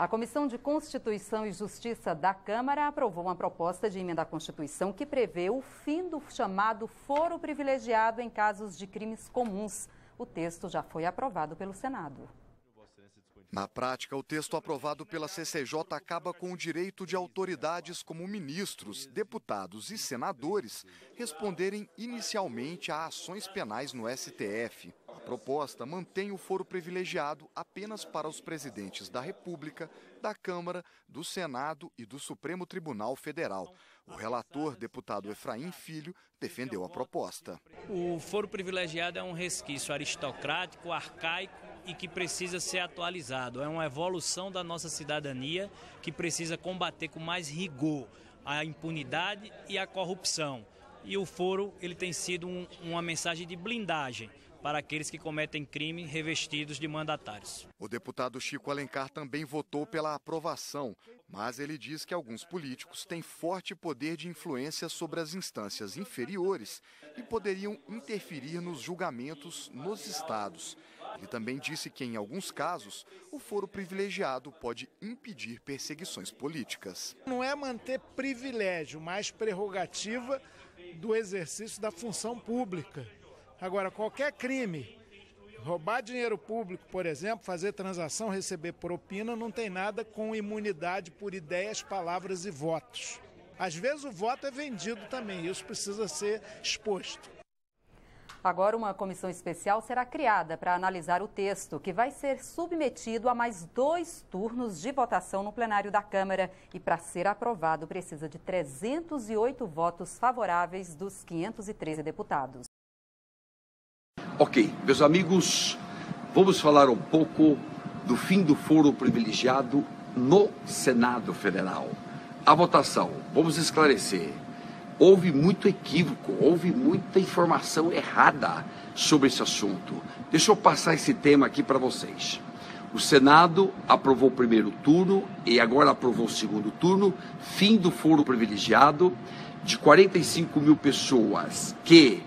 A Comissão de Constituição e Justiça da Câmara aprovou uma proposta de emenda à Constituição que prevê o fim do chamado foro privilegiado em casos de crimes comuns. O texto já foi aprovado pelo Senado. Na prática, o texto aprovado pela CCJ acaba com o direito de autoridades como ministros, deputados e senadores responderem inicialmente a ações penais no STF. A proposta mantém o foro privilegiado apenas para os presidentes da República, da Câmara, do Senado e do Supremo Tribunal Federal. O relator, deputado Efraim Filho, defendeu a proposta. O foro privilegiado é um resquício aristocrático, arcaico e que precisa ser atualizado. É uma evolução da nossa cidadania que precisa combater com mais rigor a impunidade e a corrupção. E o foro ele tem sido uma mensagem de blindagem para aqueles que cometem crime revestidos de mandatários. O deputado Chico Alencar também votou pela aprovação, mas ele diz que alguns políticos têm forte poder de influência sobre as instâncias inferiores e poderiam interferir nos julgamentos nos estados. Ele também disse que, em alguns casos, o foro privilegiado pode impedir perseguições políticas. Não é manter privilégio, mas prerrogativa do exercício da função pública. Agora, qualquer crime, roubar dinheiro público, por exemplo, fazer transação, receber propina, não tem nada com imunidade por ideias, palavras e votos. Às vezes o voto é vendido também, isso precisa ser exposto. Agora, uma comissão especial será criada para analisar o texto, que vai ser submetido a mais 2 turnos de votação no plenário da Câmara. E para ser aprovado, precisa de 308 votos favoráveis dos 513 deputados. Ok, meus amigos, vamos falar um pouco do fim do foro privilegiado no Senado Federal. A votação, vamos esclarecer. Houve muito equívoco, houve muita informação errada sobre esse assunto. Deixa eu passar esse tema aqui para vocês. O Senado aprovou o primeiro turno e agora aprovou o segundo turno. Fim do foro privilegiado. De 45 mil pessoas que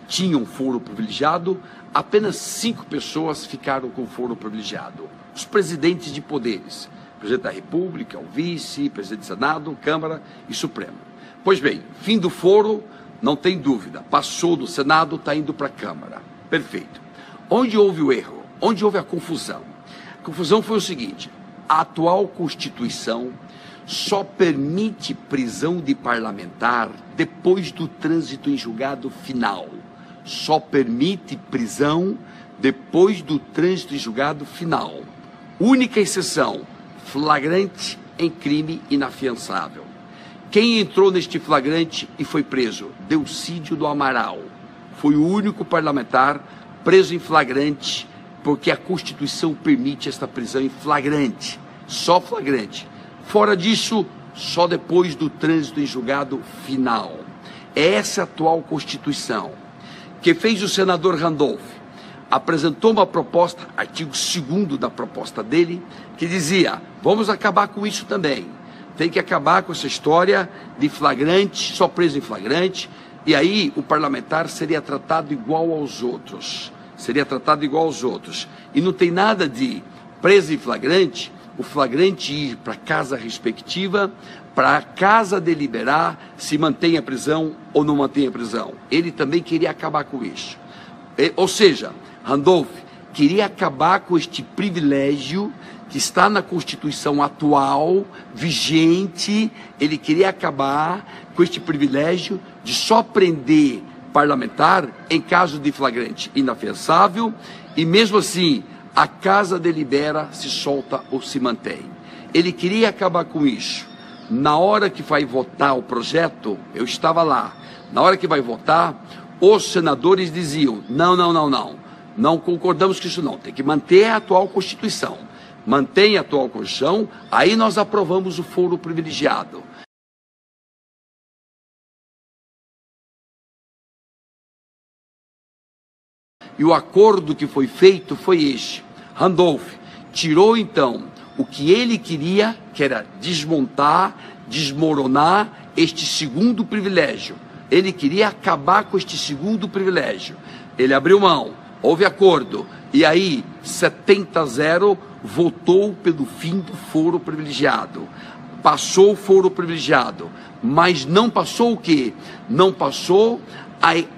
tinham foro privilegiado, apenas 5 pessoas ficaram com foro privilegiado. Os presidentes de poderes. Presidente da República, o vice, presidente do Senado, Câmara e Supremo. Pois bem, fim do foro, não tem dúvida, passou do Senado, está indo para a Câmara. Perfeito. Onde houve o erro? Onde houve a confusão? A confusão foi o seguinte: a atual Constituição só permite prisão de parlamentar depois do trânsito em julgado final. Só permite prisão depois do trânsito em julgado final. Única exceção, flagrante em crime inafiançável. Quem entrou neste flagrante e foi preso? Delcídio do Amaral. Foi o único parlamentar preso em flagrante, porque a Constituição permite esta prisão em flagrante. Só flagrante. Fora disso, só depois do trânsito em julgado final. Essa é a atual Constituição. Que fez o senador Randolph? Apresentou uma proposta, artigo 2º da proposta dele, que dizia: vamos acabar com isso também. Tem que acabar com essa história de flagrante, só preso em flagrante, e aí o parlamentar seria tratado igual aos outros. Seria tratado igual aos outros. E não tem nada de preso em flagrante, o flagrante ir para a casa respectiva, para a casa deliberar se mantém a prisão ou não mantém a prisão. Ele também queria acabar com isso. Ou seja, Randolph queria acabar com este privilégio que está na Constituição atual, vigente. Ele queria acabar com este privilégio de só prender parlamentar em caso de flagrante inafiançável, e mesmo assim a casa delibera se solta ou se mantém. Ele queria acabar com isso. Na hora que vai votar o projeto, eu estava lá, na hora que vai votar, os senadores diziam: não concordamos com isso não, tem que manter a atual Constituição. Mantém a atual Constituição, aí nós aprovamos o foro privilegiado. E o acordo que foi feito foi este. Randolph tirou então o que ele queria, que era desmontar, desmoronar este segundo privilégio. Ele queria acabar com este segundo privilégio. Ele abriu mão houve acordo. E aí, 70-0 votou pelo fim do foro privilegiado. Passou o foro privilegiado, mas não passou o quê? Não passou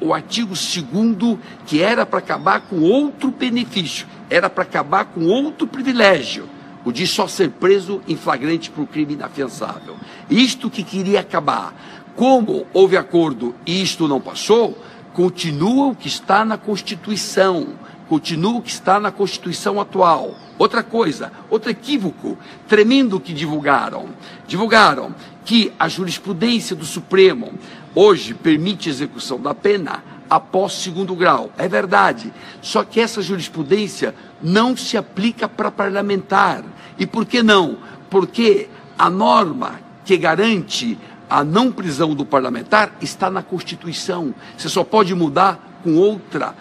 o artigo 2º, que era para acabar com outro benefício, era para acabar com outro privilégio, o de só ser preso em flagrante por crime inafiançável. Isto que queria acabar. Como houve acordo e isto não passou, continua o que está na Constituição, continua o que está na Constituição atual. Outra coisa, outro equívoco tremendo que divulgaram. Divulgaram que a jurisprudência do Supremo hoje permite execução da pena após 2º grau. É verdade, só que essa jurisprudência não se aplica para parlamentar. E por que não? Porque a norma que garante a não prisão do parlamentar está na Constituição. Você só pode mudar com outra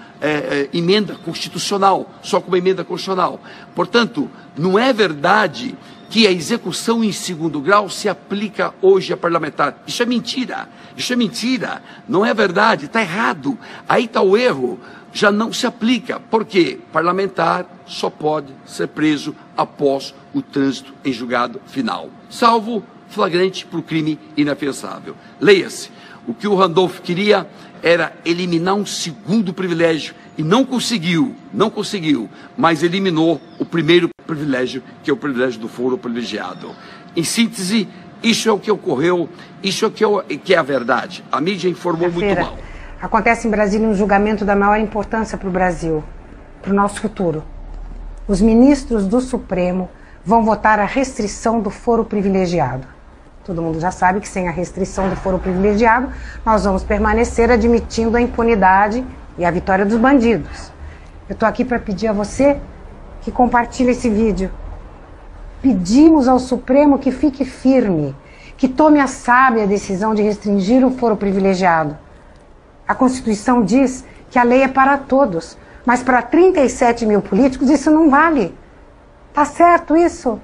emenda constitucional, só com uma emenda constitucional. Portanto, não é verdade que a execução em 2º grau se aplica hoje a parlamentar. Isso é mentira. Isso é mentira. Não é verdade. Está errado. Aí está o erro. Já não se aplica. Por quê? Parlamentar só pode ser preso após o trânsito em julgado final, salvo flagrante por crime inafiançável. Leia-se. O que o Randolph queria era eliminar um 2º privilégio e não conseguiu, mas eliminou o primeiro privilégio, que é o privilégio do foro privilegiado. Em síntese, isso é o que ocorreu, isso é que é a verdade. A mídia informou muito mal. Acontece em Brasília um julgamento da maior importância para o Brasil, para o nosso futuro. Os ministros do Supremo vão votar a restrição do foro privilegiado. Todo mundo já sabe que sem a restrição do foro privilegiado, nós vamos permanecer admitindo a impunidade e a vitória dos bandidos. Eu estou aqui para pedir a você que compartilhe esse vídeo. Pedimos ao Supremo que fique firme, que tome a sábia decisão de restringir o foro privilegiado. A Constituição diz que a lei é para todos, mas para 37 mil políticos isso não vale. Tá certo isso?